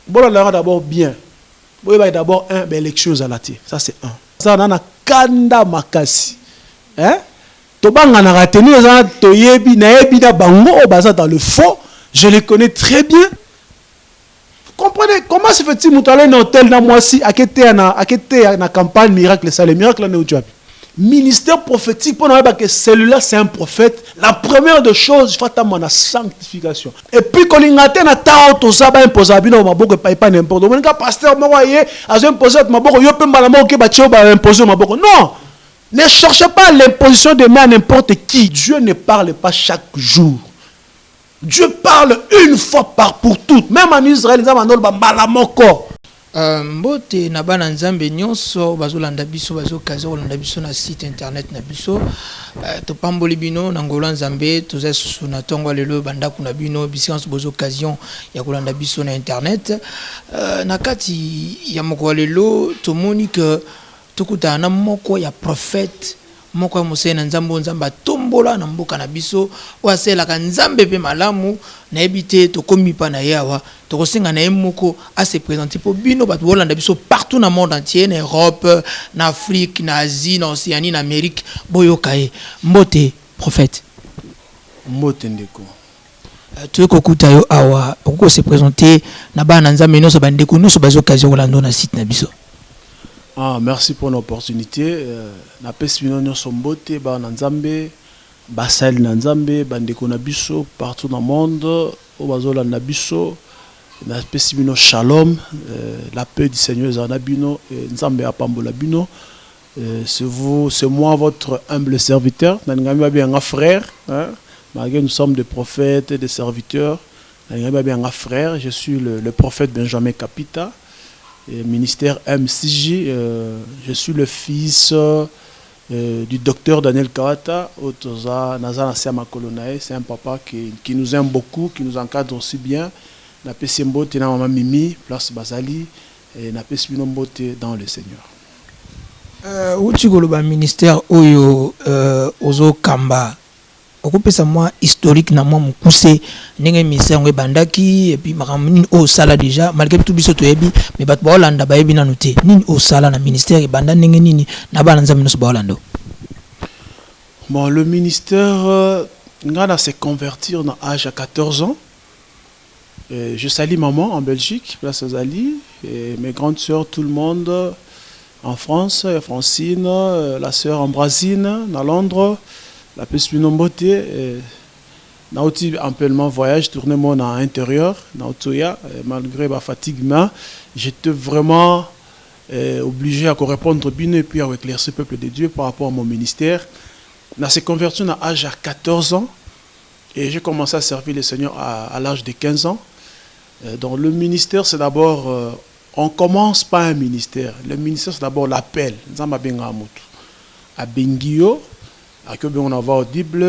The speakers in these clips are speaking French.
Bon, là, d'abord bien. Bon, d'abord, l'élection à la tête. Ça, c'est un. Ça, on a kanda makasi. Hein? Tobanga na rateni, ça, toyebi, naebi, na bango, baza dans le fond. Je les connais très bien. Vous comprenez? Comment se fait-il, Moutale, dans hôtel, dans moi, si, à la campagne miracle, ça, le miracle, là, où tu as vu? Ministère prophétique, pour nous dire que celui-là, c'est un prophète. La première des choses, il faut attendre la sanctification. Et puis, quand il a tout ça, il impose à bino, pas n'importe où. Quand pasteur m'a voyé, a imposé à ma boko, yo peut malaman que batio ba imposer ma boko. Non, ne cherchez pas l'imposition de main à n'importe qui. Dieu ne parle pas chaque jour. Dieu parle une fois pour toutes. Même en Israël, ils ont malaman corps. Mbote na bana nzambe nyonso bazolanda biso bazokaza kolanda biso na site internet na biso topamboli bino na ngolo nzambe toza susu na tongo lelo banda kuna bino bisika bozo occasion ya kolanda biso na internet na kati ya moko lelo tomoni que tokuta na moko ya prophète moko mose na nzambo nzamba tombola na mboka na biso wasela ka nzambe pe malamu na ebite to komi pa na yawa to kosenga na moko a se présenter pour bino bat bolanda biso partout dans le monde entier na Europe na Afrique na Asie na Océanie na Amérique boyokae mbote prophète mbote ndeko tu kokuta yo awa ko se présenter na bana nzambe no so bandeko no so bazo occasion kolanda na site na biso. Ah, merci pour l'opportunité. Na pesi bino nyonso mbote ba na nzambe basali na nzambe bandeko na biso partout dans le monde au bazola na biso na pesi bino shalom la paix du Seigneur ezana bino nzambe apambola bino c'est moi votre humble serviteur na ngamba bien frère hein malgré nous sommes des prophètes et des serviteurs na ngamba bien frère je suis le prophète Benjamin Kapita ministère MCJ, je suis le fils du docteur Daniel Kawata, Otoza Nazana Siama Kolonae. C'est un papa qui nous aime beaucoup, qui nous encadre aussi bien. Na Pesimbo, Tina Mama Mimi, place Bazali, et na Pesimbo dans le Seigneur. Où tu le ministère Oyo Ozo Kamba okopesa moi historique na moi mukuse ndenge ministère ngwe bandaki et puis makamini o sala déjà malgré tout biso toyebi mais bat ba Hollanda ba yebi na noté nini o sala na ministère e banda ndenge nini na bana nzambe no so ba Hollanda. Bon, le ministère ngana s'est convertir à l'âge à 14 ans. Je salue maman en Belgique, place Azali, et mes grandes sœurs, tout le monde en France, Francine, la sœur Ambrazine, à Londres. La personne beauté, n'a aussi amplement voyage, tourné mon à l'intérieur, malgré ma fatigue, j'étais vraiment obligé à répondre bien et puis à éclaircir le peuple de Dieu par rapport à mon ministère. Dans ces conversions à l'âge de 14 ans, et j'ai commencé à servir le Seigneur à l'âge de 15 ans. Donc le ministère, c'est d'abord, on commence par un ministère. Le ministère, c'est d'abord l'appel. À Bengio, à que on va audible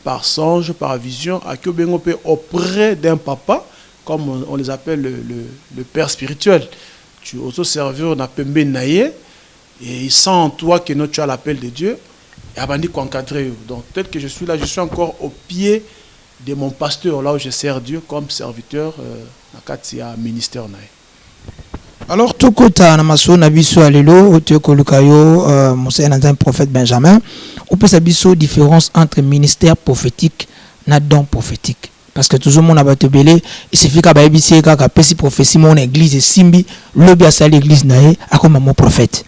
par songe, par vision, à que on peut auprès d'un papa, comme on les appelle le père spirituel. Tu es aussi servir on appelle Benaye et il sent en toi que tu as l'appel de Dieu et abandi qu'encadrer. Donc tel que je suis là, je suis encore au pied de mon pasteur là où je sers Dieu comme serviteur à Katia ministère naï. Alors tout kota na maso na biso alelo oteko lukayo Monseigneur Nanzan prophète Benjamin on peut savoir différence entre ministère prophétique na don prophétique parce que toujours mon abatebele il suffit ka ba ebisi ka pesi prophétie mon église simbi lobi a sali l'église naé a comme mon prophète.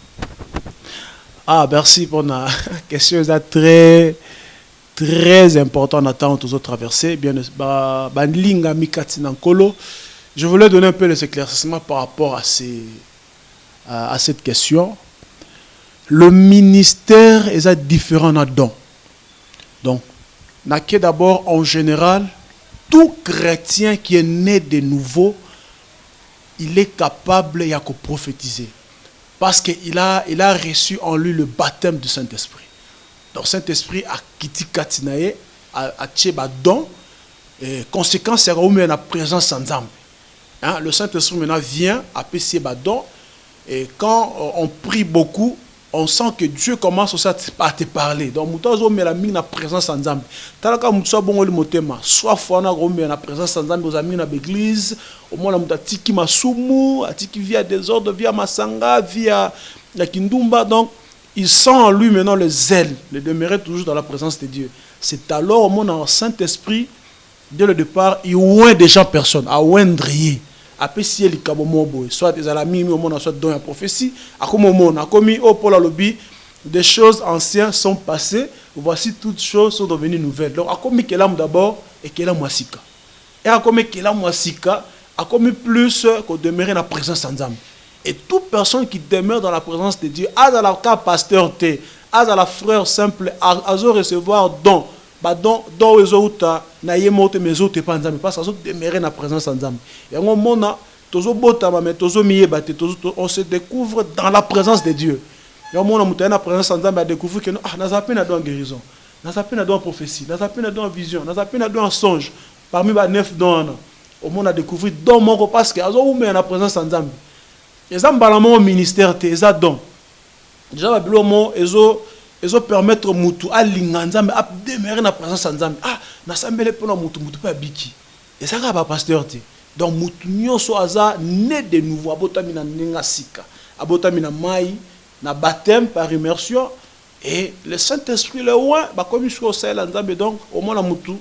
Ah merci pour la question très très important attend tous autres traversées bien ba linga mikati na nkolo. Je voulais donner un peu les éclaircissements par rapport à cette question. Le ministère est différent d'un don. Donc, d'abord, en général, tout chrétien qui est né de nouveau, il est capable de prophétiser. Parce qu'il a reçu en lui le baptême du Saint-Esprit. Donc, Saint-Esprit a quitté Katinae, a tcheba don, et conséquence, c'est qu'il y a la présence ensemble. Hein, le Saint-Esprit maintenant vient à Pessie Badon et quand on prie beaucoup, on sent que Dieu commence aussi à te parler. Donc, muto met la mine na présence en Nzambe. Talaka muto bongo li motema. Soit fois na romé na présence en Nzambe aux amis na l'église. Au moins la muto tiki masumu, atiki via désordre, via masanga, via la kindumba. Donc, il sent en lui maintenant le zèle, le demeurer toujours dans la présence de Dieu. C'est alors au moins dans le Saint-Esprit, dès le départ, il oint des gens personnes, à oindrier. Après, si il y a soit des amis, soit dans la prophétie, à comme au Paul Alobi, des choses anciennes sont passées, voici toutes choses sont devenues nouvelles. Donc, à comme qu'il a d'abord et qu'il a moisika. Et à comme qu'il a moisika, à comme plus qu'on demeure dans la présence d'Anzam. Et toute personne qui demeure dans la présence de Dieu, à la cas pasteur, à la frère simple, à recevoir don. Don les autres na yemote mes autres pas nzambe parce que demeurer na présence nzambe et on mona tozo botama mais tozo miyeba te on se découvre dans la présence de Dieu et on mona mutana présence nzambe a découvrir que ah nazape na don guérison nazape na don prophétie nazape na don vision nazape na don songe parmi ba 9 dons on mona découvrir don moko parce que azo ume na présence nzambe ezamba la mon ministère te eza don déjà ba bilomo ezo permettre mutu a linganzambe a demeurer na présence nzambe ah na sambele pona mutu pa biki et ça ka ba pasteur te donc mutu nyonso aza né de nouveau abotami na ninga sika abotami na mai na baptême par immersion et le Saint-Esprit le oint ba comme sur celle nzambe donc au moins la mutu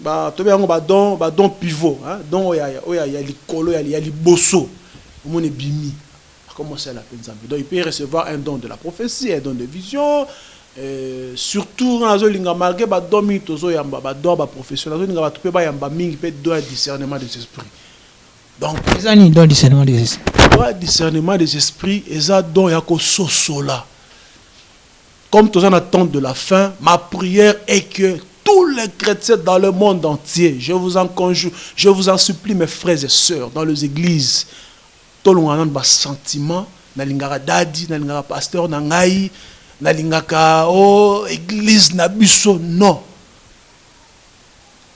ba to yango ba don pivot hein donc oya likolo ya liboso au moins bimi. Comment c'est la peine. Donc il peut recevoir un don de la prophétie, un don de vision, surtout malgré ba don mitozo yamba ba don ba professionnel, nga ba tupe ba yamba mingi peut don discernement des esprits. Donc les ani don discernement des esprits. Discernement des esprits, eza don yako sosola. Comme tous en attente de la fin, ma prière est que tous les chrétiens dans le monde entier, je vous en conjure, je vous en supplie mes frères et sœurs dans les églises. Tout le monde a sentiment, na lingaka dadi, na lingaka pasteur, na ngai, na lingaka église, na biso, non.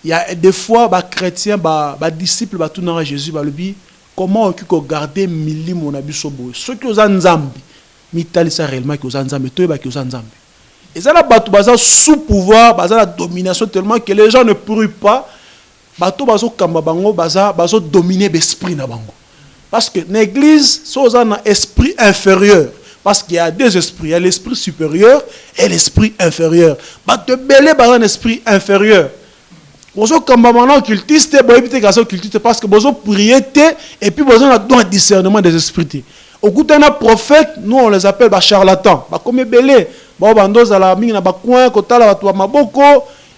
Il y a des fois, les chrétiens, les disciples, tout dans Jésus, comment on garder mili mon abisso boy. Ceux qui ont nzambi, mitali ça réellement qui ont nzambi, tout est qui ont nzambi. Et ça là, baza sous pouvoir, baza la domination tellement que les gens ne prient pas, bato bazo kamba bango, bazo dominer l'esprit na bango. Parce que l'église, c'est un esprit inférieur. Parce qu'il y a deux esprits. Il y a l'esprit supérieur et l'esprit inférieur. Mais te belé par un esprit inférieur. Vous avez comme maintenant cultiste, parce que vous avez prié et puis vous avez un discernement des esprits. Au bout d'un prophète, nous on les appelle charlatans. Comme belé,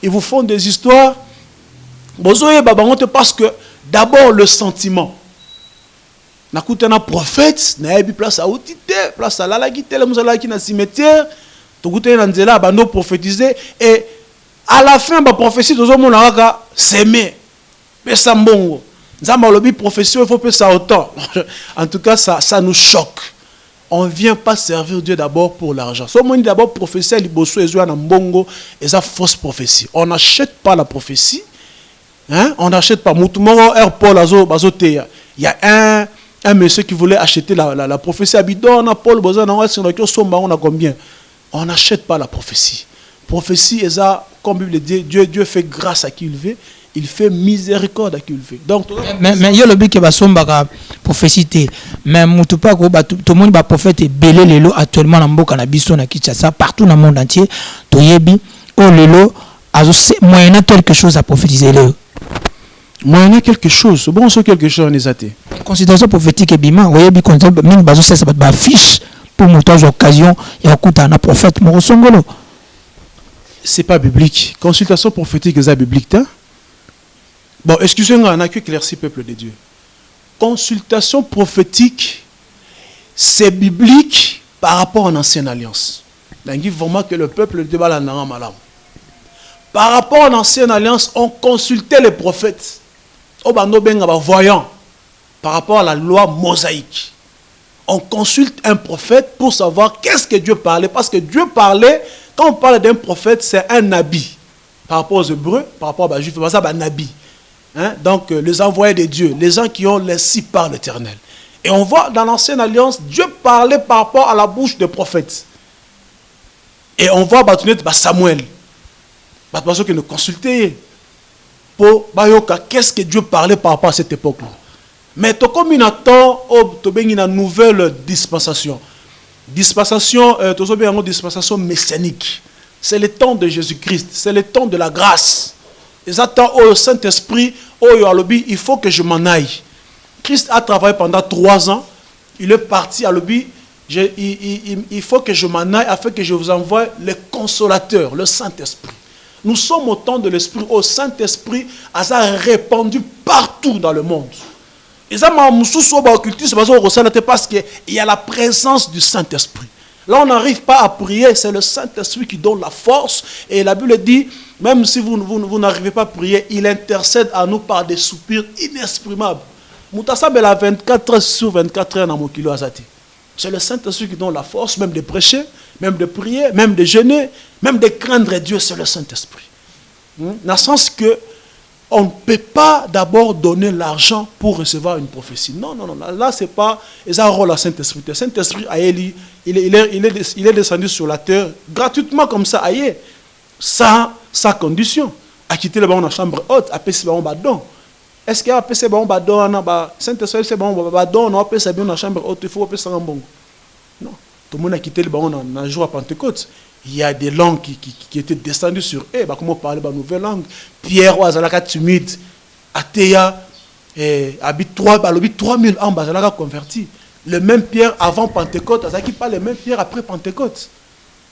ils vous font des histoires. Vous avez parce que d'abord le sentiment. Nakuta na prophète na yebi place à otité place à la gitele muzala ki na cimetière to kuta na nzela bando prophétiser et à la fin ba prophétie tozo mona kaka semer pesa mbongo nzamba lobi prophétie il faut pesa autant en tout cas ça nous choque. On vient pas servir Dieu d'abord pour l'argent. So moni d'abord prophétie liboso ezwa na mbongo et ça fausse prophétie. On n'achète pas la prophétie. Hein? On n'achète pas mutumo Paul azoteya. Il y a un monsieur qui voulait acheter la prophétie à bidon, on a Paul Bozan, on a combien? On n'achète pas la prophétie. Prophétie, comme Bible dit, Dieu fait grâce à qui il veut, il fait miséricorde à qui il veut. Donc, mais il y a le but qui va somber prophétie. Mais tout le monde va prophète et belé lelo actuellement dans Mboka na biso na Kinshasa partout dans le monde entier. To yebi o lelo azo moyen quelque chose à prophétiser le. Moyen quelque chose, bon c'est quelque chose en esaté. Considération prophétique et bima, voyez bi considération même bazo ça ba fiche pour montage occasion ya okuta na prophète mo songolo. C'est pas biblique. Consultation prophétique est biblique hein? Bon, excusez-moi, on a que éclairci peuple de Dieu. Consultation prophétique c'est biblique par rapport à l'ancienne alliance. Donc vraiment que le peuple de Dieu va la malam. Par rapport à l'ancienne alliance, on consultait les prophètes. Voyant par rapport à la loi mosaïque. On consulte un prophète pour savoir qu'est-ce que Dieu parlait. Parce que Dieu parlait, quand on parle d'un prophète, c'est un nabi. Par rapport aux Hébreux, par rapport aux Juifs, c'est un nabi. Hein? Donc, les envoyés de Dieu, les gens qui ont laissé par l'Éternel. Et on voit dans l'ancienne alliance, Dieu parlait par rapport à la bouche des prophètes. Et on voit Samuel. Parce qu'il nous consultait pour qu'est-ce que Dieu parlait par rapport à cette époque-là. Mais comme il attend une nouvelle dispensation. Dispensation messianique. C'est le temps de Jésus-Christ. C'est le temps de la grâce. Ils attendent au Saint-Esprit, il faut que je m'en aille. Christ a travaillé pendant 3 ans. Il est parti à l'objet. Il faut que je m'en aille afin que je vous envoie le consolateur, le Saint-Esprit. Nous sommes au temps de l'Esprit. Au Saint-Esprit a répandu partout dans le monde. Parce qu'il y a la présence du Saint-Esprit. Là, on n'arrive pas à prier, c'est le Saint-Esprit qui donne la force. Et la Bible dit, même si vous n'arrivez pas à prier, il intercède à nous par des soupirs inexprimables. Moutassabe la 24 sur 24 heures dans mon kilo azati. C'est le Saint-Esprit qui donne la force, même de prêcher, même de prier, même de jeûner, même de craindre Dieu, c'est le Saint-Esprit. Dans le sens que on ne peut pas d'abord donner l'argent pour recevoir une prophétie. Non. Là, c'est pas... Ils ont un rôle à Saint-Esprit. Le Saint-Esprit, il est descendu sur la terre gratuitement comme ça, sans condition. A quitté le dans la chambre haute, a payé le badon. Est-ce qu'il y a un badon, Saint-Esprit, c'est bon, badon, on a payé dans la chambre haute, il faut payer ça en bon. Non. Tout le monde a quitté le badon dans le jour à Pentecôte. Il y a des langues qui étaient descendues sur eux. Comment parler de nouvelle langue? Pierre, Ouazalaka, timide, Athéa, habite 3000 ans, Bazalaka converti. Le même Pierre avant Pentecôte, Azaki pas le même Pierre après Pentecôte.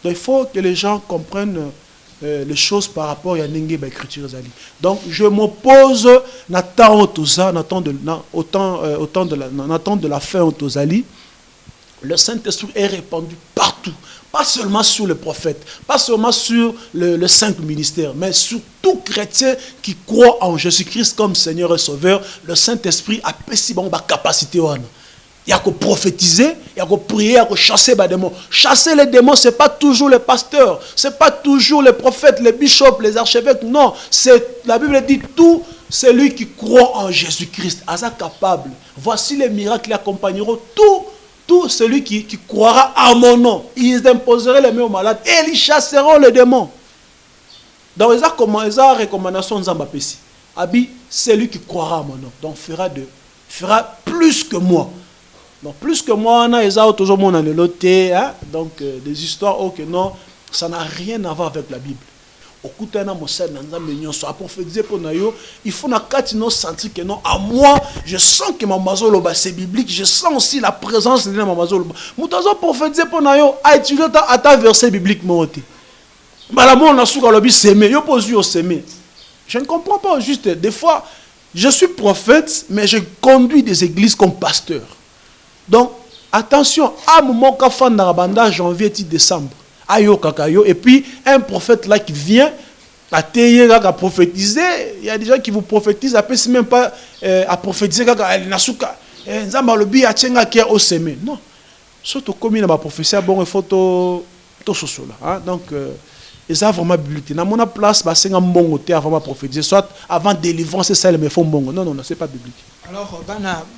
Donc il faut que les gens comprennent les choses par rapport à l'écriture. Donc je m'oppose à autant de la fin au Zali. Le Saint-Esprit est répandu partout. Pas seulement sur les prophètes, pas seulement sur le 5 ministères, mais sur tout chrétien qui croit en Jésus-Christ comme Seigneur et Sauveur. Le Saint-Esprit a si bon capacité. Il y a qu'à prophétiser, il y a qu'à prier, il y a qu'à chasser les démons. Chasser les démons, ce n'est pas toujours les pasteurs, ce n'est pas toujours les prophètes, les bishops, les archevêques. Non, la Bible dit tout celui qui croit en Jésus-Christ. Asa capable. Voici les miracles qui accompagneront tout celui qui croira à mon nom. Ils imposeraient les mains aux malades et ils chasseront les démons. Donc, ils ont recommandation de Zambapesi. Abi, celui qui croira à mon nom. Donc, fera plus que moi. Donc, plus que moi, ils ont toujours mon anneloté. Donc, des histoires, ok, non, ça n'a rien à voir avec la Bible. Il faut sentir que non, à moi, je sens que ma mazoloba c'est biblique, je sens aussi la présence de ma mazoloba. Moutazo prophétiser pour nayo a étudié à ta verset biblique monté. Malamo on a su que s'aimer, yo pose yo s'aimer. Je ne comprends pas juste des fois je suis prophète mais je conduis des églises comme pasteur. Donc attention, à moment ka fan na banda janvier décembre. Ayo kakayo et puis un prophète là qui vient à prophétiser, il y a des gens qui vous prophétisent après c'est même pas à prophétiser nasuka nzamba lobi atyenga ki au semer. Non. Surtout comme il a prophétie bon il faut to sosola donc ils ont vraiment biblique. Dans mon place ba senga mbongo te avant prophétiser soit avant délivrance c'est ça le me font mbongo. Non, c'est pas biblique. Alors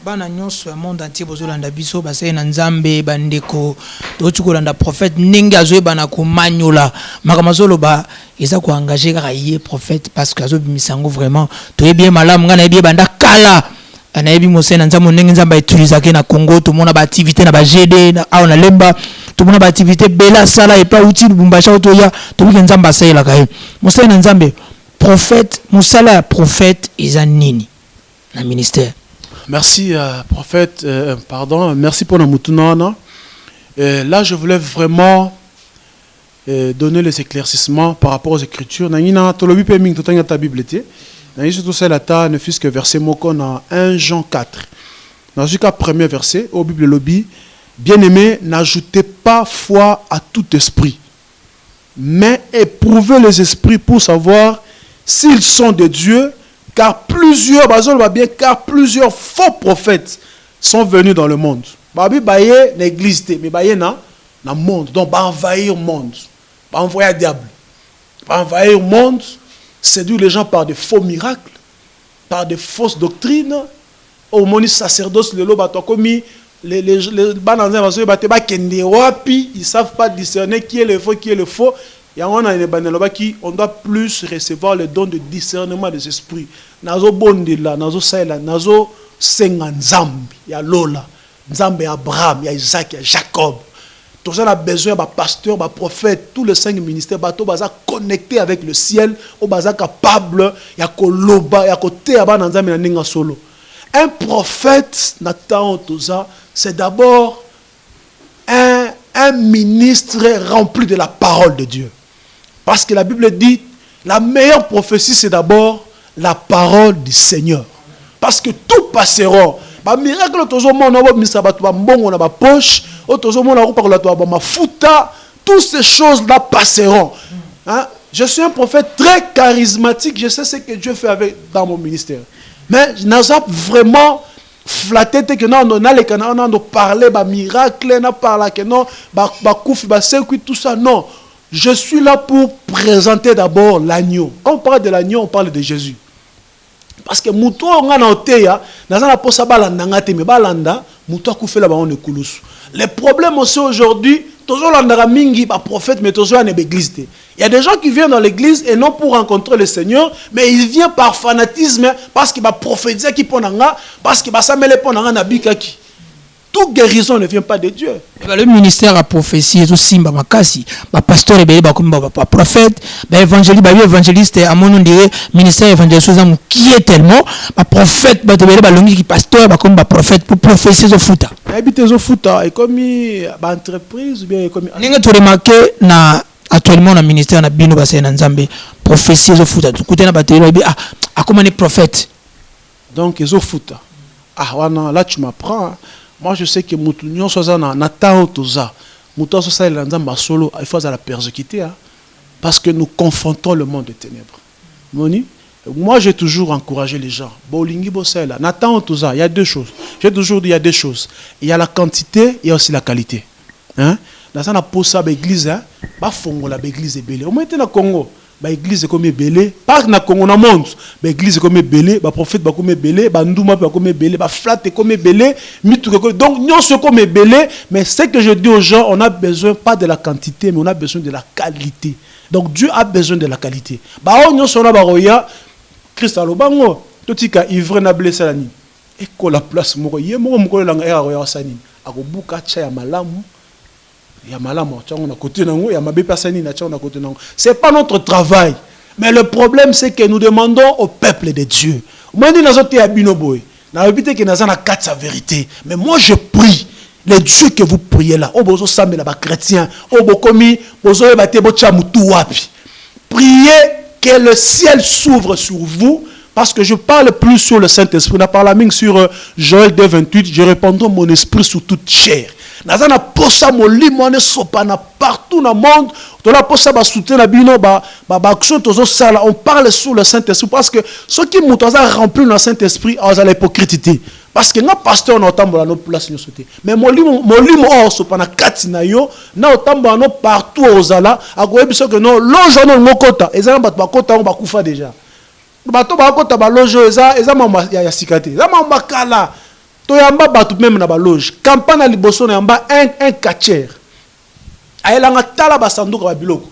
bana nyonso monde entier bozolanda biso basé na nzambe bandeko tochukolanda prophète ninga zo bana ko manyola makamazolo ba eza ko engager kaka yé prophète parce que azo bimisango vraiment to bien malamu ngana bien banda kala ana yebi mosena nzambe ndenge nzamba utiliser ke na Congo to mona ba activité na ba GD na a na lemba to mona ba activité bela sala et pas outil Lubumbashi to ya to bi nzamba sayela kaye mosena nzambe prophète musala prophète eza nini na ministère. Merci prophète, merci pour la moutounana. Là je voulais vraiment donner les éclaircissements par rapport aux écritures. Nangina tolobi pe ming totanga ta Bible té. Nangina surtout celle là ne fût que verset moko na 1 Jean 4. Dans ce cas premier verset au Bible lobby, bien-aimés, n'ajoutez pas foi à tout esprit, mais éprouvez les esprits pour savoir s'ils sont de Dieu. Car plusieurs faux prophètes sont venus dans le monde. Babi baye l'église mais baye na monde. Donc ba envahir le monde. Ba envoyer le diable. Ba envahir le monde, séduire les gens par des faux miracles, par des fausses doctrines. Au moni sacerdoce le loba to komi les bananzans ils savent pas discerner qui est le faux, qui est le faux. Et on doit plus recevoir le don de discernement des esprits. Nazo bondela, nazo saïla, nazo senga nzambi, ya Lola, nzambe Abraham, ya Isaac, ya Jacob. Tous on a besoin de pasteur, de prophète, tous les 5 ministères, bateau baza connecté avec le ciel, au baza capable, ya koloba, ya kote aba nzambe na ninga solo. Un prophète, Nathan Toza, c'est d'abord un ministre rempli de la parole de Dieu. Parce que la Bible dit, la meilleure prophétie, c'est d'abord la parole du Seigneur. Parce que tout passera. Miracle, toutes ces choses-là passeront. Hein? Je suis un prophète très charismatique. Je sais ce que Dieu fait dans mon ministère. Mais je n'ai pas vraiment flatté que on a parlé de miracle, on a parlé que non, tout ça. Non. Je suis là pour présenter d'abord l'agneau. Quand on parle de l'agneau, on parle de Jésus. Parce que muto nga na oteya, nazana posa balanda ngate me balanda, muto akufela ba on ekulusu. Le problème aussi aujourd'hui, toujours landara mingi ba prophète mais toujours en église. Il y a des gens qui viennent dans l'église et non pour rencontrer le Seigneur, mais ils viennent par fanatisme parce qu'il va prophétiser qui ponanga, parce qu'il va s'amêler ponanga na bikaki. Toute guérison ne vient pas de Dieu. Le ministère a prophétie et aussi ma makasi, ma pasteur et comme prophète, évangéliste à mon nom ministère évangéliste qui est tellement ma prophète, qui pasteur, comme prophète pour prophétie au futa. Habiter au futa et comme entreprise ou bien comme. N'engue tu remarqué na actuellement na ministère na bino basé na Nzambe prophétie au futa. Côté na batterie ah comment les prophètes. Donc ils au futa. Ah là tu m'apprends. Moi, je sais que Moutounion soit Nathan Toza, Mouton soit Nzamba solo, il faut la persécuter, parce que nous confrontons le monde des ténèbres. Moi, j'ai toujours encouragé les gens. Bolingi Bossela, Nathan Toza, il y a deux choses. J'ai toujours dit il y a deux choses. Il y a la quantité, il y a aussi la qualité. Hein? Dans ça, on a posé l'église, bah fongo la l'église est belle. Au moins, dans le Congo. Ba église comme belé pas na Congo na monde ba église comme belé ba prophète ba comme belé ba nduma ba comme belé ba flat comme belé donc nous sommes comme belé mais ce que je dis aux gens on a besoin pas de la quantité mais on a besoin de la qualité donc Dieu a besoin de la qualité ba on sona ba roya Christ alobango totika ivre na blessé la ni et ko la place moko ye moko la nga roya sani akobuka cha ya malamu. C'est pas notre travail. Mais le problème, c'est que nous demandons au peuple de Dieu. Mais moi, je prie. Les dieux que vous priez là, chrétiens, priez que le ciel s'ouvre sur vous. Parce que je parle plus sur le Saint-Esprit. On a parlé sur Joël 2:28. Je répandrai mon esprit sur toute chair. Nazana posa molimo sopana partout dans le monde. Tola posa ba soutien na bino ba action tozo sala. On parle sur le Saint-Esprit parce que ceux qui mutaza rempli dans le Saint-Esprit ont l'hypocrisie. Parce que na pasteur na otambola no place nyo sauté. Mais molimo o sopana katina yo na otambola no partout ozala akoyebiso que non lojo no ngokota ezana bato bakota on bakufa déjà. Bato bakota ba lojo eza mama ya sikate. Eza mama kala. Toyamba batu même na ba loge. Campagne na liboso na yamba un catcher. Ayelanga tala ba sanduka ba biloko.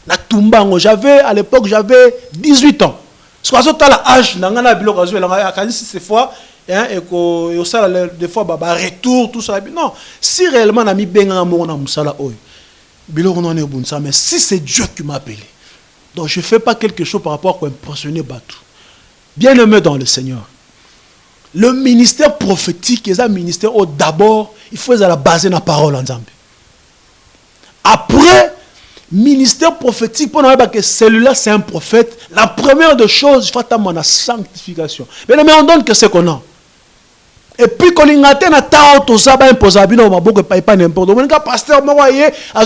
Na tumbango à l'époque j'avais 18 ans. Soit tala âge na ngana biloko azu elanga kanisi ces fois hein et ko ça des fois ba retour tout ça. Non, si réellement na mi benga mo na musala oy. Biloko non e bunsa mais si c'est Dieu qui m'a appelé. Donc je fais pas quelque chose par rapport à impressionner Batou. Bien-aimé dans le Seigneur. Le ministère prophétique est un ministère où d'abord, il faut la baser la parole en Zambie. Après, ministère prophétique, pour nous que celui-là c'est un prophète, la première des choses, il faut attendre la sanctification. Mais on donne que c'est qu'on a. Et puis, quand on a tout ça, on impose à bino, on pas n'importe où. On a pasteur, on a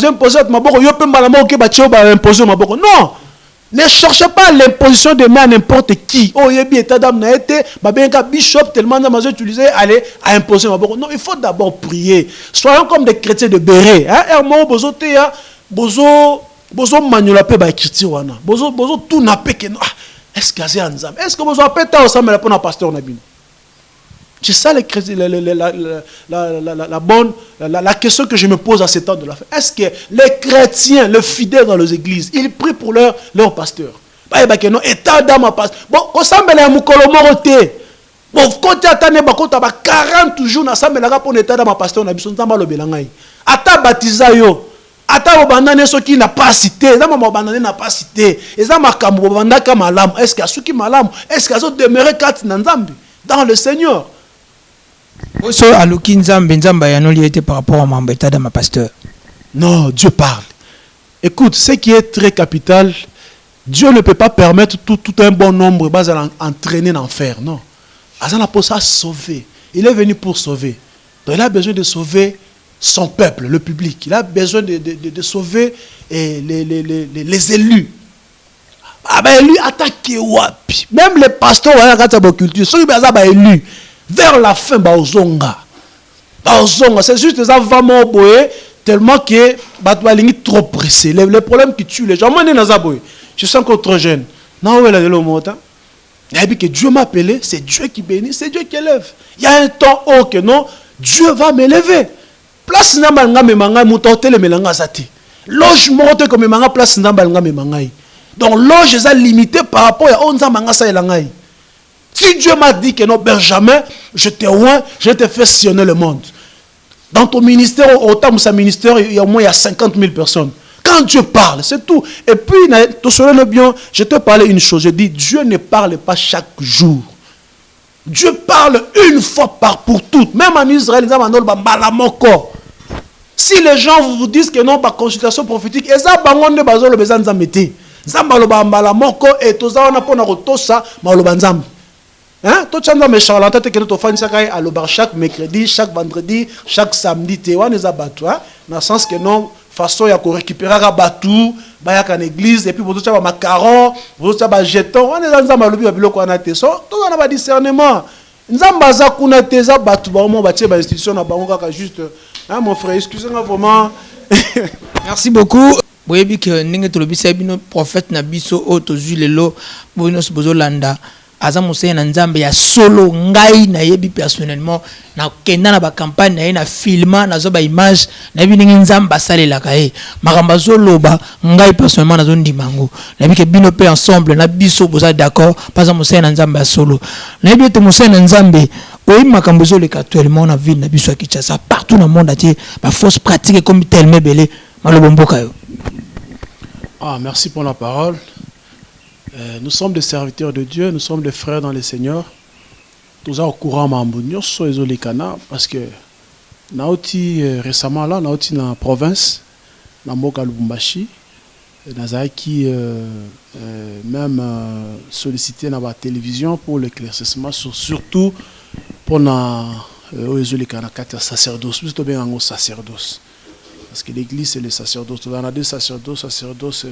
imposé à maboko, yo peut malamu que batio ba imposer maboko. Non. Ne cherchez pas l'imposition de main à n'importe qui. Oh, il y a état d'âme, bishop, tellement de choses utilisées, allez, à imposer. Non, il faut d'abord prier. Soyons comme des chrétiens de béret. Hermon, bozo teya, bozo maniola pe ba kiti wana. Bozo tout n'a pas que est-ce que c'est ensemble? Est-ce que bozo apeta ensemble pour un pasteur nabino? C'est ça la question que je me pose à ce temps de la fin. Est-ce que les chrétiens, les fidèles dans les églises, ils prient pour leur pasteur? Bon, quand ça me l'a moukolomoroté. Bon, quand tu as 40 jours, ça me l'a pour l'état dans ma pasteur, on a besoin de m'allober. Ata baptisa yo. Ata obandane ceux qui n'a pas cité. Ça m'a abandonné n'a pas cité. Et ça m'a kambo bandaka malam. Est-ce qu'il y a ceux qui malam? Est-ce qu'il y a ceux qui demeurent dans le Seigneur? Oso aluki nzambe nzamba yanoli était par rapport à m'embêter dans ma pasteur. Non, Dieu parle. Écoute, ce qui est très capital, Dieu ne peut pas permettre tout un bon nombre d'entraîner dans l'enfer. Non. Azan a posé à sauver. Il est venu pour sauver. Donc il a besoin de sauver son peuple, le public. Il a besoin de sauver les élus. Ah ben élus attaqué wapi. Même les pasteurs voilà quand ça culture, ceux qui sont élus vers la fin baozonga. C'est juste des avamants boye tellement que batwalingi trop pressé. Les problèmes qui tuent les gens. Moi je suis encore trop jeune. Non ouais là le montant. Il a dit que Dieu m'a appelé, c'est Dieu qui bénit, c'est Dieu qui élève. Il y a un temps où que non, Dieu va m'élever. Place n'amanga me manga mutote le melanga zati. Loge monte comme manga place n'amanga me mangai. Donc loge est limité par rapport à onza manga sa elangai. Si Dieu m'a dit que non Benjamin, je te oins, je te fais sillonner le monde. Dans ton ministère, au temps de sa ministère, il y a au moins 50 000 personnes. Quand Dieu parle, c'est tout. Et puis, je te parlais une chose. Je dis, Dieu ne parle pas chaque jour. Dieu parle une fois pour toutes. Même en Israël, si les gens vous disent que non, par consultation prophétique, et ça, hein? Tout ça, mes charlatans, que nous faisons chaque mercredi, chaque vendredi, chaque samedi, dans le sens que non, façon ya ko récupérer batou, ba ya kan église et puis vous avez macaron, vous avez jeton, on est dans nzamba lobi ba biloko na te. So, tout on a pas discernement. Nzamba za kuna te za batou ba mo ba tie ba institution na bango kaka juste. Hein mon frère, excusez-moi vraiment. Merci beaucoup. Boyebi que ninge to lobisa bino prophète na biso o to zulelo boino bozo landa. Aza Moussé na nzambe ya solo ngai na yebi personnellement na kenda na ba campagne na filma na zo ba image na yebi ningi nzamba salela kae makamba zo loba ngai personnellement na zo ndimango na yebi ke bino pe ensemble na biso boza d'accord pas Moussé na nzambe ya solo na yebi te Moussé na nzambe oyi makambo zo le actuellement na ville na biso ya Kinshasa partout dans le monde atier ba fausse pratique comme tellement belé malobo mboka yo. Ah, merci pour la parole. Nous sommes des serviteurs de Dieu, nous sommes des frères dans le Seigneur. Nous sommes au courant Mambunyo, parce que naoti récemment là, naoti dans la province, dans Mboka Lubumbashi, qui même sollicité dans la télévision pour l'éclaircissement, surtout pour la sacerdoce, plutôt bien en sacerdoce. Parce que l'église c'est le sacerdoce. On a deux sacerdoces, sacerdoce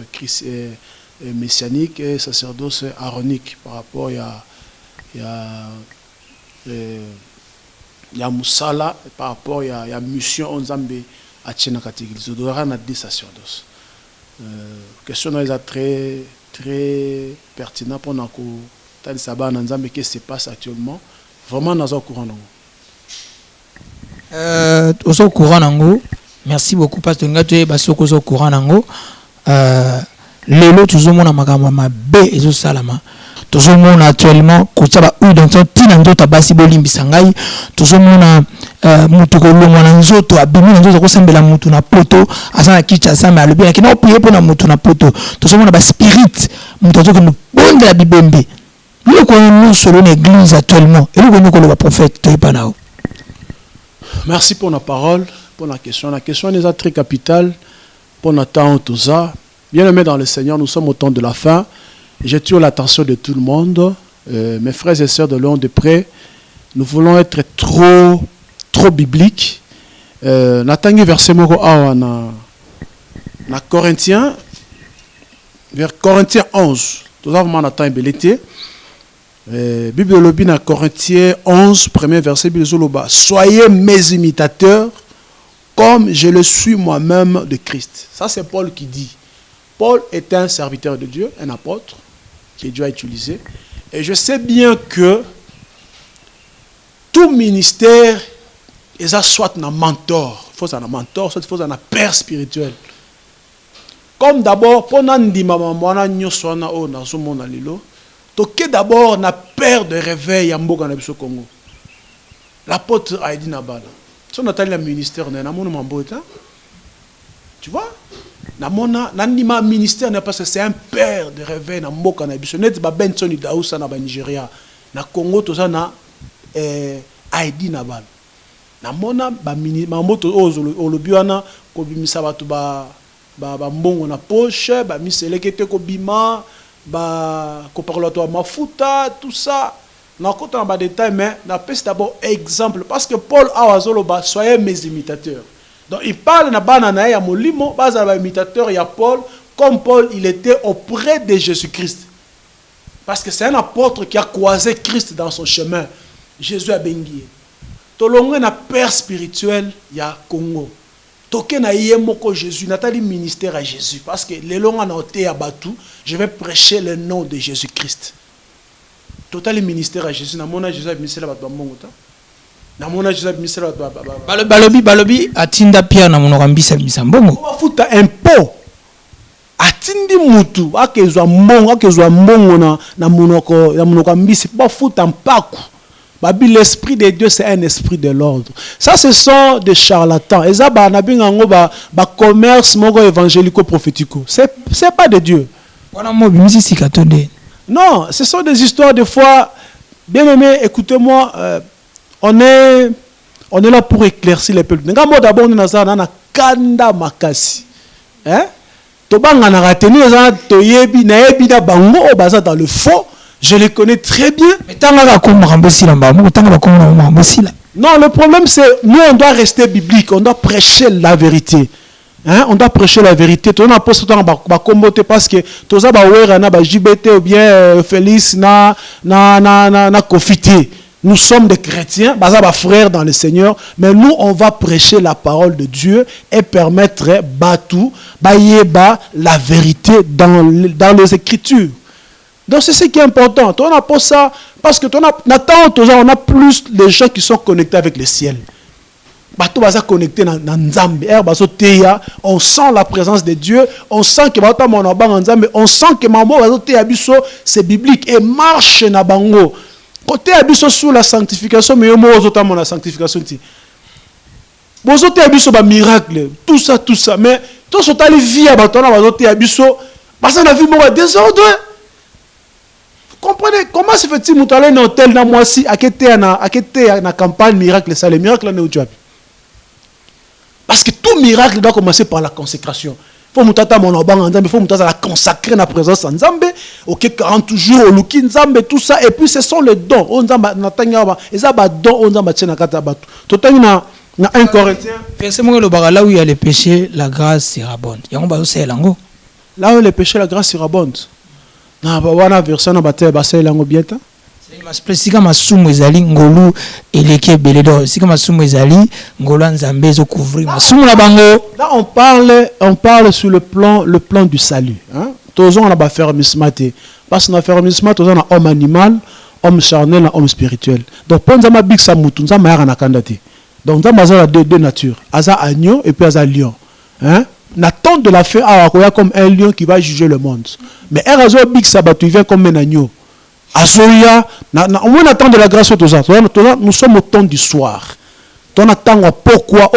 messianique et sacerdoce aronique par rapport à Moussala par rapport à mission Onzambe à Tchénakatéglise. On aura deux sacerdoces. Question très très pertinent pour nous. Tandis que qu'est-ce qui se passe actuellement? Vraiment nous sommes au courant nango. Merci beaucoup parce que nous sommes au courant nango. Lelo toujours mon amagambo mabe ezo salama toujours mon actuellement kotaba u dans tina ndoto basi bolimbisa ngai toujours mon mutu ko lo mwana nzoto abimi nzoto ko sembela mutu na poto asana kicha sama alobi na kina opiye pona mutu na poto toujours mon ba spirit mutu zo ko bonde la bibembe le ko nous solo l'église actuellement et le ko nous ko le prophète toipa nao. Merci pour la parole, pour la question est très capitale pour notre temps tout ça. Bien-aimés dans le Seigneur, nous sommes au temps de la fin. J'attire l'attention de tout le monde. Mes frères et sœurs de loin de près, nous voulons être trop bibliques. Natangi verset moko awa na Corinthiens, vers Corinthiens 11. Tout ça vraiment natang belité. Bible lobi na Corinthiens 11, premier verset Bible. Soyez mes imitateurs comme je le suis moi-même de Christ. Ça c'est Paul qui dit. Paul est un serviteur de Dieu, un apôtre que Dieu a utilisé. Et je sais bien que tout ministère, ils ont soit un mentor, il faut un mentor, soit il faut un père spirituel. Comme d'abord, pendant que maman nyoswana o na zomona lilo, toke d'abord na père de réveil à Mboka na biso Congo. L'apôtre Aïdi Nabala. Si on attend le ministère, na mona mambota. Tu vois? Na mona nandima ministère parce que c'est un père de réveil na Mboka na biso. Net ba Benson Daousa na ba Nigeria. Na Congo to ça na Aïdi Nabala. Na mona ba mamboto olobiwana ko bimisa batu ba mbongo na poche, ba miselekete ko bima, ba ko parler to mafuta, tout ça. Na kota na détail mais na pèse d'abord exemple parce que Paul Awazolo ba soyez mes imitateurs. Donc il parle na banana ya molimo baza ba imitateur ya Paul comme Paul il était auprès de Jésus-Christ. Parce que c'est un apôtre qui a croisé Christ dans son chemin. Jésus a bengi. Tolonga na père spirituel ya Congo. Toke na yemoko Jésus, natali ministère à Jésus parce que les longs en oté à Batou, je vais prêcher le nom de Jésus-Christ. Total ministère à Jésus, na mona Jésus a ministère à Batou mbongota. Na mona Jésus a ministère à Batou. Balobi atinda pia na monokambisa bisambongo. On va foutre un pot. Atindi mutu, akezwa mbongo na monokambisa, pas foutre un paku. L'esprit de Dieu, c'est un esprit de l'ordre. Ça, ce sont des charlatans. Et ça, commerce évangélico-prophético. C'est pas de Dieu. Non, ce sont des histoires de foi. Bien aimé, écoutez-moi, on est là pour éclaircir les peuples. D'abord, on est dans la kanda makasi. Hein? Tobanga na rateni, dans le faux. Je les connais très bien. Non, le problème c'est, nous on doit rester biblique, on doit prêcher la vérité. Hein? On doit prêcher la vérité. On a posé parce que tout ça na JBT ou bien Félix na Kofité. Nous sommes des chrétiens, frères dans le Seigneur, mais nous on va prêcher la parole de Dieu et permettre Batou, Bayeba la vérité dans les Écritures. Donc c'est ce qui est important. On n'a pas ça parce que on a plus de gens qui sont connectés avec le ciel. On sent la présence de Dieu, on sent que on sent que c'est biblique et marche na bango. Côté abisso sur la sanctification, mais la sanctification. Miracle, tout ça, mais tout ce qui vie à abisso, parce qu'on a vu mon désordre. Comprenez comment se fait-il que un hôtel dans moi si à na campagne miracle ça le miracle là où tu as. Parce que tout miracle doit commencer par la consécration. Faut mutata mon obang nzambe, faut mutata la consacrer na présence en nzambe. OK 40 jours au luki nzambe tout ça et puis ce sont les dons. On nzamba natanga ba eza ba don on nzamba tena kata batu. Totangi na 1 Corinthiens. Verset mo le bagala où il y a le péché, la grâce surabonde. Yango ba c'est lango. Là où le péché la grâce surabonde. Na ba wana version na baté ba c'est lango bien ta. Sika masumu ezali ngolu eleke beledo sika masumu ezali ngolu nzambe zo couvrir masumu na bango. Là on parle sur le plan du salut, hein. Tous on a ba fermissement parce que na fermissement tous on a homme animal, homme charnel, homme spirituel. Donc pour nzamba big sa mutu nzamba ya na kandate. Donc nzamba a deux natures, aza agneau et puis aza lion, hein. N'attend de la fin à comme un lion qui va juger le monde. Mais un razo big sabato il vient comme un agneau. Azoya, on attend de la grâce aux autres. Nous sommes au temps du soir. On attend pourquoi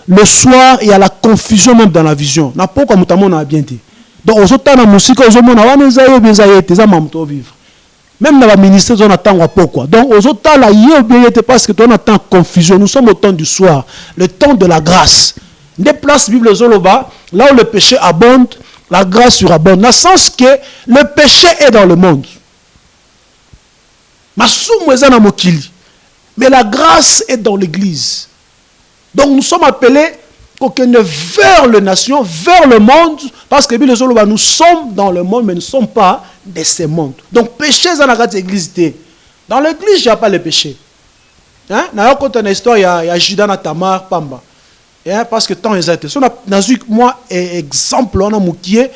le soir il y a la confusion même dans la vision. Na pourquoi mutamona a bien dit. Donc aux autres na musique aux hommes na wanzaye benzaye teza mamto vivre. Même dans la ministère on attend pourquoi. Donc aux autres là il bien été parce que on attend confusion. Nous sommes au temps du soir, le temps de la grâce. Des places Bible Zoloba, là où le péché abonde, la grâce surabonde. Dans le sens que le péché est dans le monde. Mais la grâce est dans l'église. Donc nous sommes appelés vers les nations, vers le monde, parce que nous sommes dans le monde, mais nous ne sommes pas de ce monde. Donc péché dans l'église. Dans l'église, il n'y a pas le péché. Hein? Dans une histoire, il y a Judas et Tamar, Pamba. Parce que tant ils étaient. Moi, exemple, on a moukié,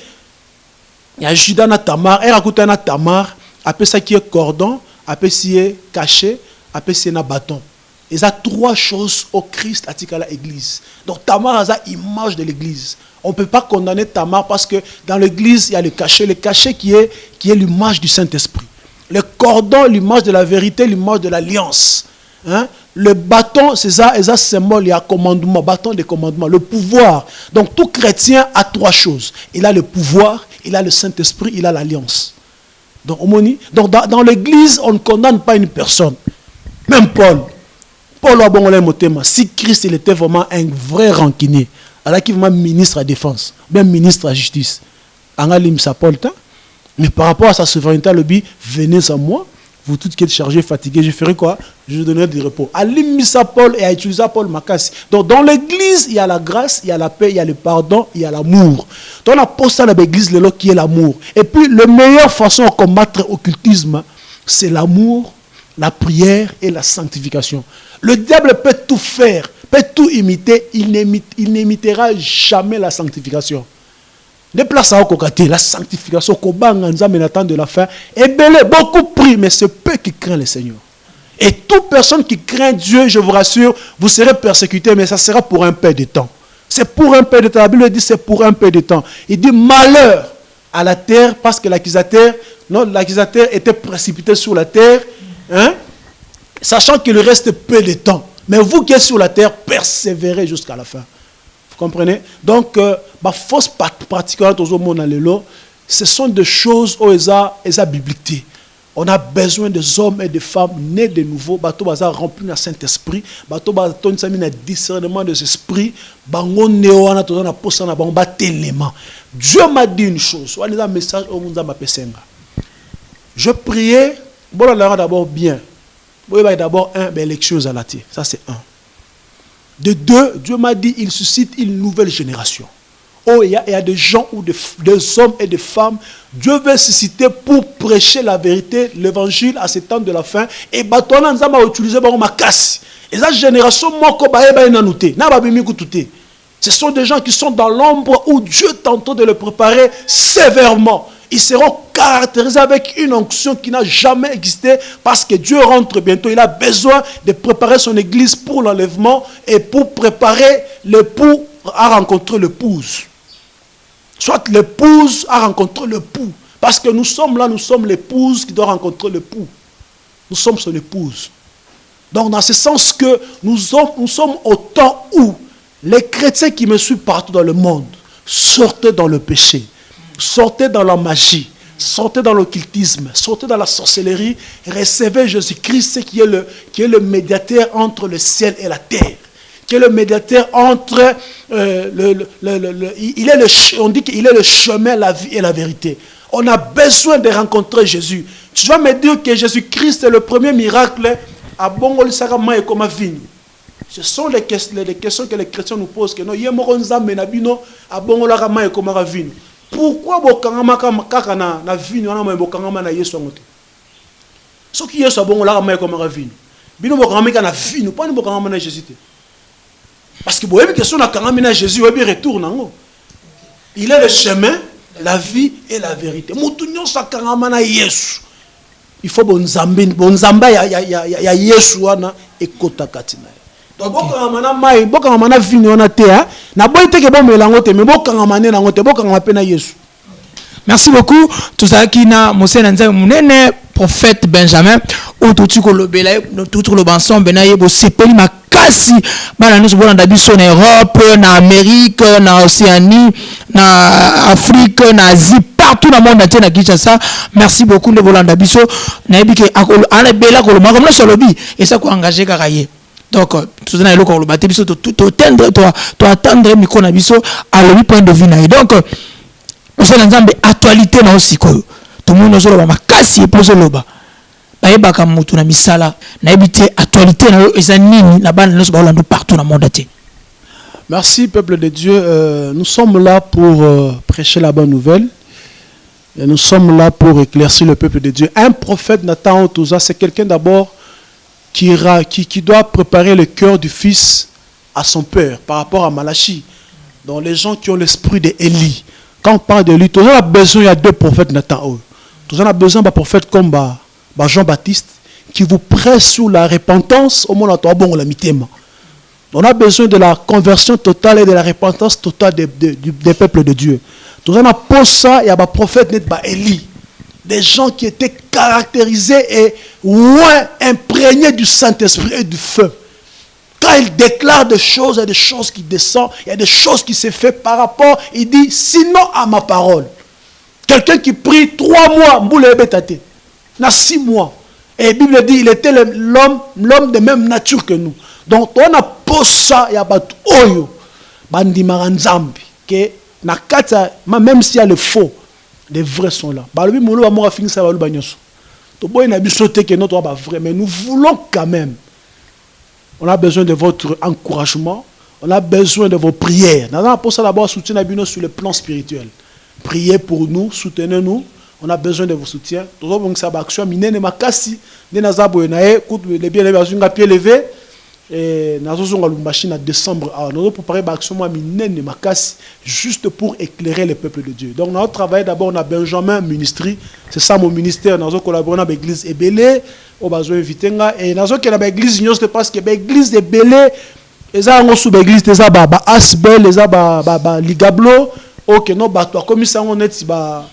il y a Judas et Tamar, et raconte Tamar, après ça qui est cordon, après ça qui est caché, après ça qui est bâton. Il y a 3 choses au Christ à l'église. Donc Tamar a l'image de l'église. On ne peut pas condamner Tamar parce que dans l'église, il y a le cachet qui est l'image du Saint-Esprit. Le cordon, l'image de la vérité, l'image de l'alliance. Hein? Le bâton, c'est ça, symbole, il y a commandement, bâton de commandement, le pouvoir. Donc tout chrétien a 3 choses. Il a le pouvoir, il a le Saint-Esprit, il a l'alliance. Donc dans l'église, on ne condamne pas une personne. Même Paul a bon motema. Si Christ il était vraiment un vrai rancunier, alors qu'il est vraiment ministre à la défense, même ministre à la justice, mais par rapport à sa souveraineté, le dit, venez à moi, vous tous qui êtes chargés, fatigués, je ferai quoi? Je vous donnerai du repos. À l'imisa Paul et à utiliser Paul Makassi. Donc dans l'église, il y a la grâce, il y a la paix, il y a le pardon, il y a l'amour. Donc on a posté dans l'église le lot qui est l'amour. Et puis la meilleure façon de combattre l'occultisme, c'est l'amour, la prière et la sanctification. Le diable peut tout faire, peut tout imiter, il n'imitera jamais la sanctification. Les places à côté, la sanctification, de la fin, et beaucoup prient, mais c'est peu qui craint le Seigneur. Et toute personne qui craint Dieu, je vous rassure, vous serez persécuté, mais ça sera pour un peu de temps. C'est pour un peu de temps. La Bible dit c'est pour un peu de temps. Il dit malheur à la terre, parce que l'accusateur était précipité sur la terre, hein, sachant qu'il reste peu de temps. Mais vous qui êtes sur la terre, persévérez jusqu'à la fin. Vous comprenez? Donc, fausse pratique, ce sont des choses où elles ont biblique. On a besoin des hommes et des femmes nés de nouveau, bateau baza rempli de Saint-Esprit, bateau baza un discernement des esprits, bango néoana to na posa na bango batelema. Dieu m'a dit une chose, on a un message au monde ma pesenga. Je priais, bon là d'abord bien. Bon d'abord l'élection à la terre, ça c'est un. De 2, Dieu m'a dit il suscite une nouvelle génération. Oh, il y a des gens ou des hommes et des femmes, Dieu veut susciter pour prêcher la vérité, l'évangile à ce temps de la fin. Et Batona Nzamba a utilisé ma casse. Et cette génération, ce sont des gens qui sont dans l'ombre où Dieu tente de les préparer sévèrement. Ils seront caractérisés avec une onction qui n'a jamais existé parce que Dieu rentre bientôt. Il a besoin de préparer son église pour l'enlèvement et pour préparer l'époux à rencontrer l'épouse. Soit l'épouse a rencontré l'époux. Parce que nous sommes là, nous sommes l'épouse qui doit rencontrer l'époux. Nous sommes son épouse. Donc dans ce sens que nous sommes au temps où les chrétiens qui me suivent partout dans le monde sortaient dans le péché, sortaient dans la magie, sortaient dans l'occultisme, sortaient dans la sorcellerie, recevaient Jésus-Christ qui est le médiateur entre le ciel et la terre. Qui est le médiateur entre on dit qu'il est le chemin, la vie et la vérité. On a besoin de rencontrer Jésus. Tu vas me dire que Jésus-Christ est le premier miracle à Bongo Lisarama et comme Vigne. Ce sont les questions que les chrétiens nous posent. Que non, à Bongo Lisarama et comme Vigne. Pourquoi Bokangama kaka na Vigne wana Bokangama na Yesu ngote? Ce qui est sur Bongo Lisarama et comme Vigne. Bino Bokangama na Vigne, pas ni Bokangama na Jésus. Parce que si question na Jésus, il retourne. Il est le chemin, la vie et la vérité. Il faut bon zamba ya Yesu wana ekota katina. Donc bokangama mai, bokangama vini wana te ha. Na boy te ke bon melango te, mais bokangama na ngote, bokangama pe na Yesu. Merci beaucoup. Tout ça qui na Mosé Nanza Mounene, prophète Benjamin, ou tout le belay, tout le banson, benaye, bo sepeli makasi, bana nous bon dans biso en Europe, na Amérique, na Océanie, na Afrique, na Asie, partout dans le monde entier na Kinshasa. Merci beaucoup de Bolanda biso. Na ebike akolo ana bela ko ma comme sur lobby et ça ko engagé karaye. Donc tout ça na eloko ko baté biso to attendre micro na biso à le point de vue na. Donc Mosé Nzambe actualité na aussi ko tout le monde ozoloba makasi et pozoloba bayebaka mutu na misala na ebité actualité na eza nini na bana nyonso baolanda partout na monde entier. Merci peuple de Dieu, nous sommes là pour prêcher la bonne nouvelle et nous sommes là pour éclaircir le peuple de Dieu. Un prophète Nathan Otoza, c'est quelqu'un d'abord qui doit préparer le cœur du fils à son père par rapport à Malachi. Donc les gens qui ont l'esprit d'Élie. Quand on parle de lui, tout le monde a besoin, il y a 2 prophètes Nathan. Tout le monde a besoin d'un prophète comme Jean-Baptiste qui vous presse sur la repentance, au monde à bon la mitema. On a besoin de la conversion totale et de la repentance totale des peuples de Dieu. Tout ça, pour ça, il y a des prophètes, Élie, des gens qui étaient caractérisés et imprégnés du Saint-Esprit et du feu. Quand il déclare des choses, il y a des choses qui descendent, il y a des choses qui se font par rapport, il dit, sinon à ma parole. Quelqu'un qui prie 3 mois, mboule betate, na 6 mois. Et la Bible dit, il était l'homme de même nature que nous. Donc, on a posé ça, il y a pas oyo, bandi maranzambi, que na kata, même s'il y a le faux, les vrais sont là. Balobi molo ba mo fini ça balu banyoso. To boy na bisoté que notre ba vrai, mais nous voulons quand même. On a besoin de votre encouragement, on a besoin de vos prières. Nous avons pour ça d'abord soutien sur le plan spirituel. Priez pour nous, soutenez-nous. On a besoin de vos soutiens. Nous avons une action minene makasi, de nazabo nae, les bien les pieds levés. Et nous avons une machine en décembre. Nous avons préparé une action minene makasi juste pour éclairer le peuple de Dieu. Donc nous avons travaillé d'abord on a Benjamin Ministry, c'est ça mon ministère. Nous avons collaboré avec l'église Ebélé. On va inviter et nous avons l'église ignoce parce que l'église de Belé les a sous l'église des aba asbel les aba ligablo OK non ba toi comme ça on est ba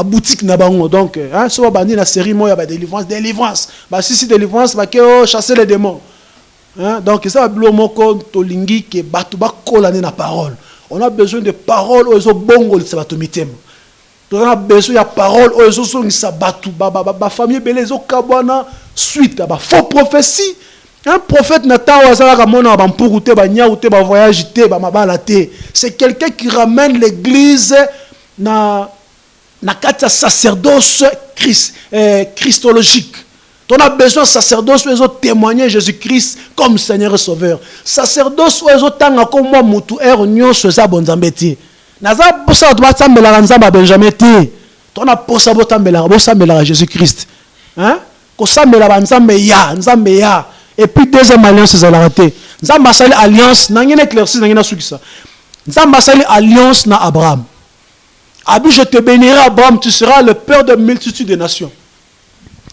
boutique na bango donc hein so ba bandi na série moi ba délivrance ba si délivrance ba ke chasser les démons hein donc ça blo moko tolingi ke batu ba kolane na parole on a besoin de paroles aux bongo ça va te mitem. On a besoin de paroles aux gens qui s'abattent, ba famille belé zo kabwana suite à ba faux prophétie. Un prophète Nathan Wazara mona ba mpuruté ba nyaouté ba voyage té ba mabala té. C'est quelqu'un qui ramène l'église na kata sacerdoce christologique. On a besoin de sacerdoce où ils ont témoigné Jésus-Christ comme Seigneur et Sauveur. Sacerdoce où ils ont tanga comme moi mutu er nyonso za bonzambeti. Naza posa doit sambela nzamba Benjamin té. On a posa botambela Jésus-Christ. Hein? Ko sambela banzambe ya, nzambe ya. Et puis deuxième alliance ça l'a raté. Nzamba sali alliance nangina éclairci nangina sukisa. Nzamba sali alliance na Abraham. Abi je te bénirai Abraham, tu seras le père de multitudes de nations.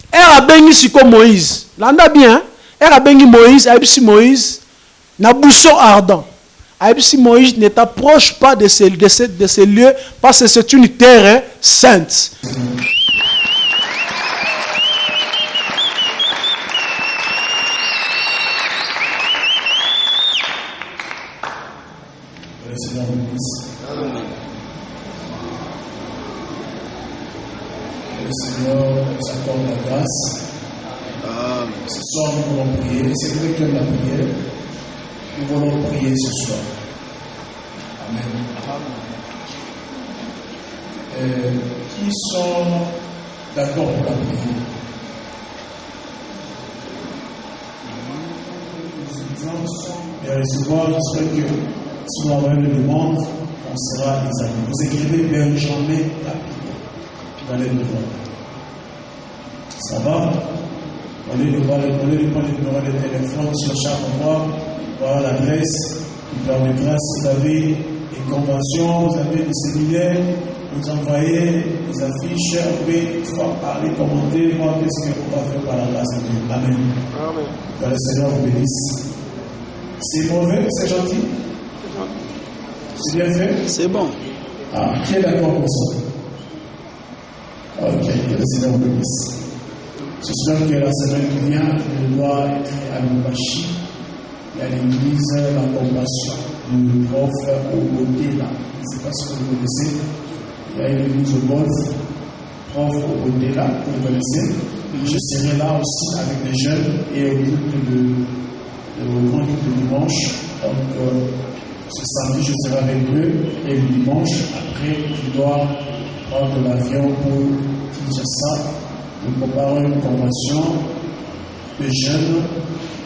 Er a bengi siko Moïse. Landa bien, er a bengi Moïse, abisi Moïse na buisson ardent. Si Moïse ne t'approche pas de ces lieux, parce que c'est une terre sainte. Le Seigneur vous bénisse. Le Seigneur nous accorde la grâce. Ce soir, nous voulons prier. C'est vrai que la prière. Nous voulons prier ce soir. Amen. Qui sont d'accord pour la prière? Et recevoir, j'espère que si vous avez une demande, on sera les amis. Vous écrivez Benjamin Tapia. Vous allez le voir. Ça va? Vous allez le voir, vous allez prendre le numéro de téléphone sur chaque endroit. Voilà l'adresse qui permettra, si vous avez des conventions, vous avez des séminaires, vous envoyez des affiches, vous pouvez toutefois parler, commenter, voir qu'est-ce qu'on va faire par la grâce de Dieu. Amen. Amen. Que le Seigneur vous bénisse. C'est mauvais, c'est gentil? C'est bien fait? C'est bon. Ah, qui est d'accord pour ça? Ok, que le Seigneur vous bénisse. J'espère que la semaine qui vient, je dois être à Lumbashi. Il y a l'église La Compassion du prof Obodela. Je ne sais pas si vous connaissez. Il y a une église au golf, prof Obodela, vous connaissez. Je serai là aussi avec des jeunes et au grand culte de dimanche. Donc, ce samedi, je serai avec eux et le dimanche, après, je dois prendre l'avion pour Kinshasa. Nous préparons une convention de jeunes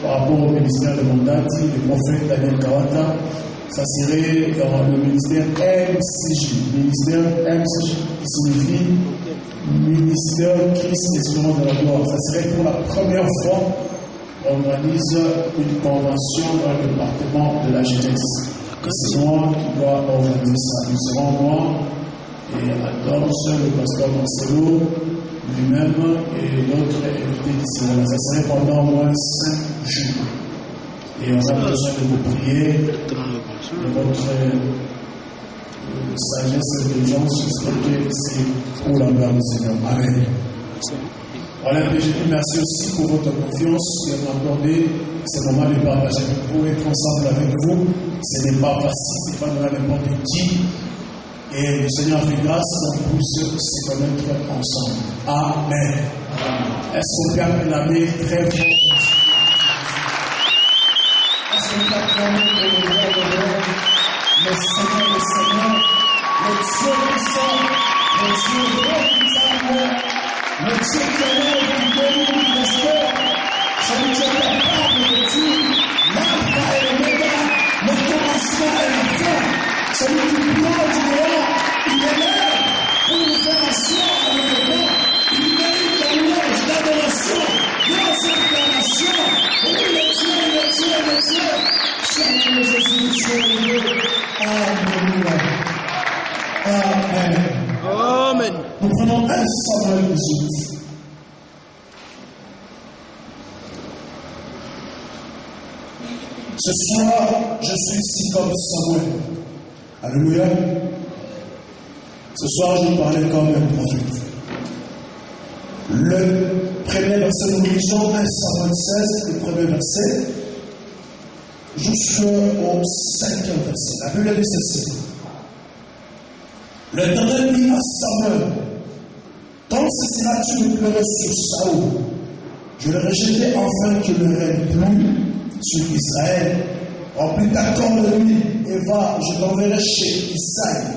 par rapport au ministère de Mondati, le prophète Daniel Kawata. Ça serait dans le ministère MCJ. Ministère MCJ qui signifie Ministère Christ Espérance de la Gloire. Ça serait pour la première fois qu'on organise une convention dans le département de la jeunesse. C'est moi qui dois organiser ça. Nous serons moi et à Dorse, le pasteur Marcelo, lui-même et d'autres invités d'ici. Ça serait pendant au moins 5 jours. Et on a besoin de vous prier, de votre sagesse et intelligence. J'espère que c'est pour la gloire du Seigneur. Amen. Voilà, je dis merci aussi pour votre confiance que vous m'accordez. C'est le moment de partager avec vous, être ensemble avec vous. Ce n'est pas facile, ce n'est pas de n'importe qui. Et le Seigneur fait grâce qu'on puisse se connaître ensemble. Amen. Est-ce qu'on peut acclamer très fort? Est-ce qu'on peut acclamer pour le Seigneur, le Dieu puissant, le Dieu grand puissant, le Dieu qui est là, qui donne l'espoir, celui qui est capable de dire l'alpha et l'oméga, le commencement et la fin, celui qui plante du dehors, il est là pour nous faire asseoir avec le vent, il mérite la louange, l'adoration, grâce et acclamation. Oui, le Dieu, Seigneur Jésus, Seigneur. Alléluia. Amen. Amen. Nous prenons 1 Samuel 18. Ce soir, je suis ici comme Samuel. Alléluia. Ce soir, je parlais comme un prophète. Le premier verset, nous lisons 1 Samuel 16, le premier verset, jusqu'au 5e verset. La Bible dit ceci. L'Éternel dit à Samuel, quand cesseras-tu de pleurer sur Saoul? Je le rejetai afin qu'il ne règne plus sur Israël. Remplis ta corne de lui et va, je t'enverrai chez Isaïe,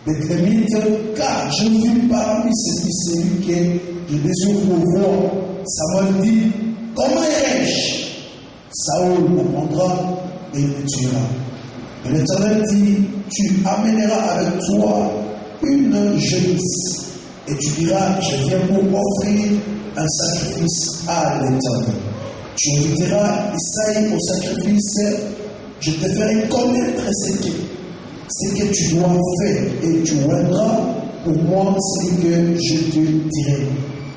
Bethlémite, car je vis parmi ces fils celui que je désire pour voir. Samuel dit, comment irai-je? Saoul m'apprendra et il me tuera. Et l'Éternel dit, tu amèneras avec toi une jeunesse et tu diras, je viens pour offrir un sacrifice à l'Éternel. Tu inviteras Isaïe au sacrifice, je te ferai connaître ce que tu dois faire et tu viendras pour moi ce que je te dirai.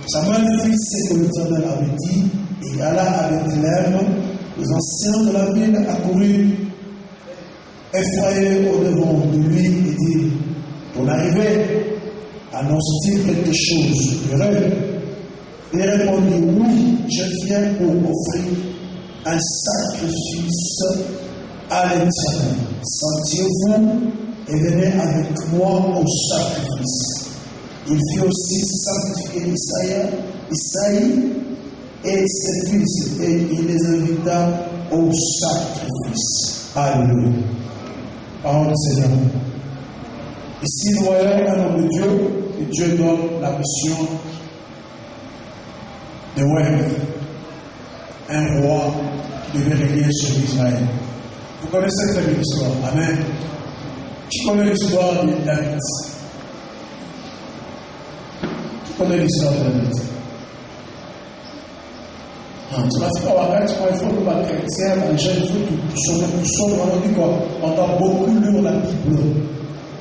Samuel fit ce que l'Éternel avait dit et il alla à Bethléem. Les anciens de la ville accoururent effrayés au-devant de lui et dit, ton arrivée annonce-t-il quelque chose de heureux? Il répondit, oui, je viens pour offrir un sacrifice à l'Éternel. Sentiez-vous et venez avec moi au sacrifice. Il fit aussi sanctifier Isaïe et ses fils, et il les invita au sacrifice. Alléluia. Parole du Seigneur. Ici, nous voyons un homme de Dieu, et Dieu donne la mission de Web, un roi qui devait régner sur Israël. Vous connaissez très bien l'histoire. Amen. Qui connaît l'histoire de David? Qui connaît l'histoire de David? Tu vas faire wakati kwa hivyo kwa chrétien, les gens il faut tout sommes on dit quoi? On doit beaucoup lire la Bible.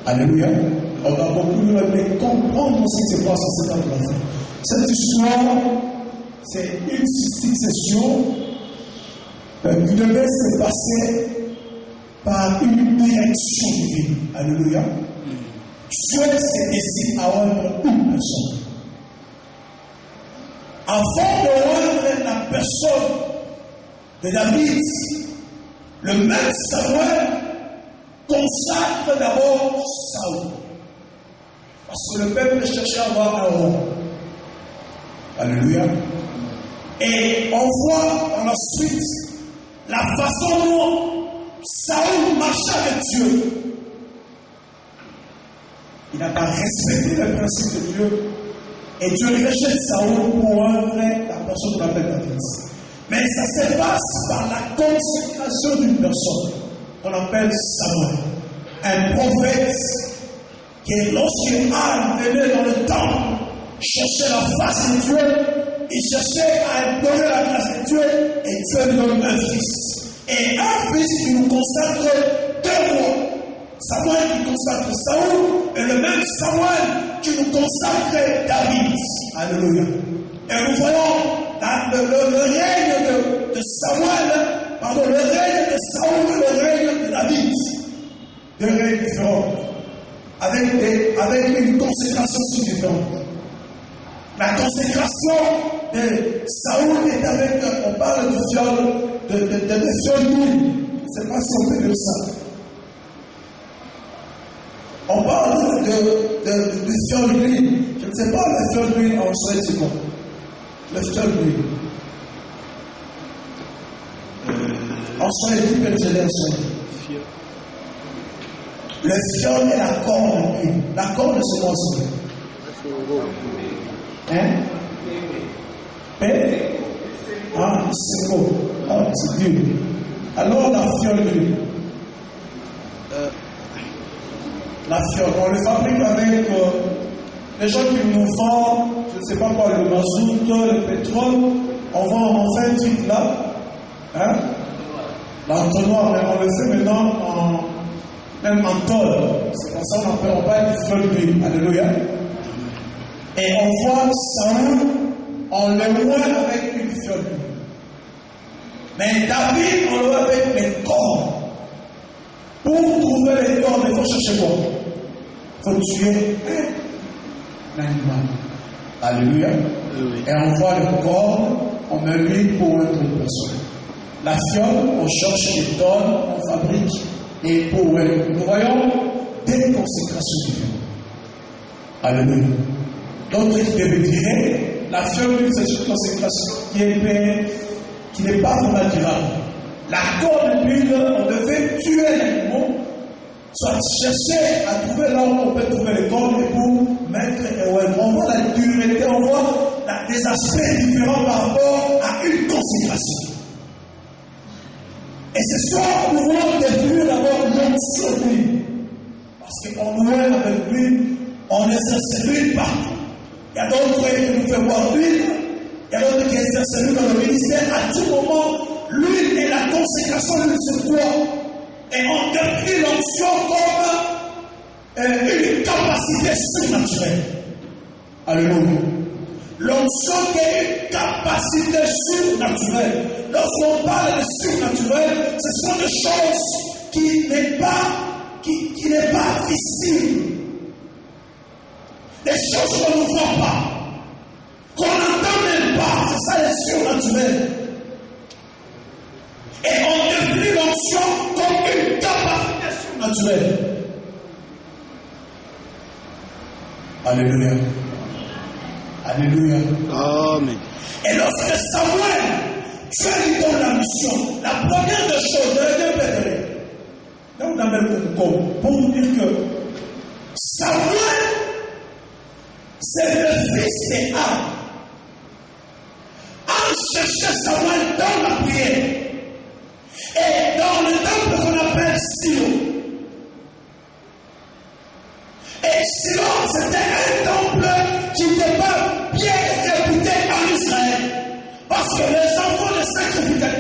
Alléluia. On doit beaucoup lire la Bible, comprendre ce qui se passe en cette affaire. Cette histoire, c'est une succession qui devait se passer par une direction divine. Alléluia. Dieu s'est décidé à rendre une personne. Avant de rendre la personne de David, le même Samuel consacre d'abord Saoul. Parce que le peuple cherchait à avoir un roi. Alléluia. Et on voit dans la suite la façon dont Saoul marchait avec Dieu. Il n'a pas respecté le principe de Dieu. Et Dieu rejette Saoul pour rendre la personne qu'on appelle David. Mais ça se passe par la consécration d'une personne qu'on appelle Samuel. Un prophète qui, lorsque Anne venait dans le temple, cherchait la face de Dieu, il cherchait à implorer la grâce de Dieu, et Dieu lui donne un fils. Et un fils qui nous consacre deux rois. Samuel qui consacre Saül est le même Samuel qui nous consacre David. Alléluia. Et nous voyons le règne de Samuel, le règne de Saül et le règne de David. Deux règnes différents, avec une consécration si différente. La consécration de Saül est avec, on parle du fiole, de fiole d'huile. Je ne sais pas si on peut dire ça. On parle de fiole d'huile. Je ne sais pas le fiole d'huile en Suède, c'est quoi? Le fiole d'huile. En Suède, qui peut nous aider en Suède? Le fiole est la corne d'huile. La corne, c'est quoi ça? Hein? Ah, c'est beau. Ah, c'est dur. Alors, la fiole d'huile. La fiole, on le fabrique avec les gens qui nous vendent, je ne sais pas quoi, le mazout, le pétrole. On vend en fait un truc là. Hein? L'entonnoir, mais on le fait maintenant même en tôle. C'est pour ça qu'on parle de fiole d'huile. Alléluia. Et on voit Saül, on le voit avec une fiole d'huile. Mais David, on le voit avec les cornes. Pour trouver les cornes, il faut chercher quoi? Il faut tuer un animal. Alléluia. Oui. Et on voit le corps, on met l'huile pour être une personne. La fiole, on cherche les tonnes, on fabrique, et pour être. Nous voyons des consécrations différentes. Alléluia. D'autres qui diraient, la fiole, c'est une consécration qui n'est pas vraiment durable. La corne d'huile, on devait tuer l'animal, soit chercher à trouver là où on peut trouver les cornes et pour mettre on voit la dureté, on voit des aspects différents par rapport à une consécration. Et ce soir, nous voulons définir d'abord l'onction d'huile. Parce qu'on voit avec l'huile, on exerce l'huile partout. Il y a d'autres qui nous font voir l'huile, il y a d'autres qui exercent l'huile dans le ministère. À tout moment, l'huile et la consécration de ce corps. Et on définit l'onction comme une capacité surnaturelle. Alléluia. L'onction qui est une capacité surnaturelle. Lorsqu'on parle de surnaturel, ce sont des choses qui n'est pas visible. Des choses qu'on ne voit pas, qu'on n'entend même pas. C'est ça le surnaturel. Et on définit l'onction comme une capacité surnaturelle. Alléluia. Alléluia. Amen. Et lorsque Samuel, Dieu lui donne la mission, la première des choses, je vais répéter. Là, on a même pour vous dire que Samuel, c'est le fils d'Anne. Anne cherchait Samuel dans la prière. Et dans le temple qu'on appelle Silo. Et Silo, c'était un temple qui n'était pas bien réputé en Israël. Parce que les enfants de sacrificateurs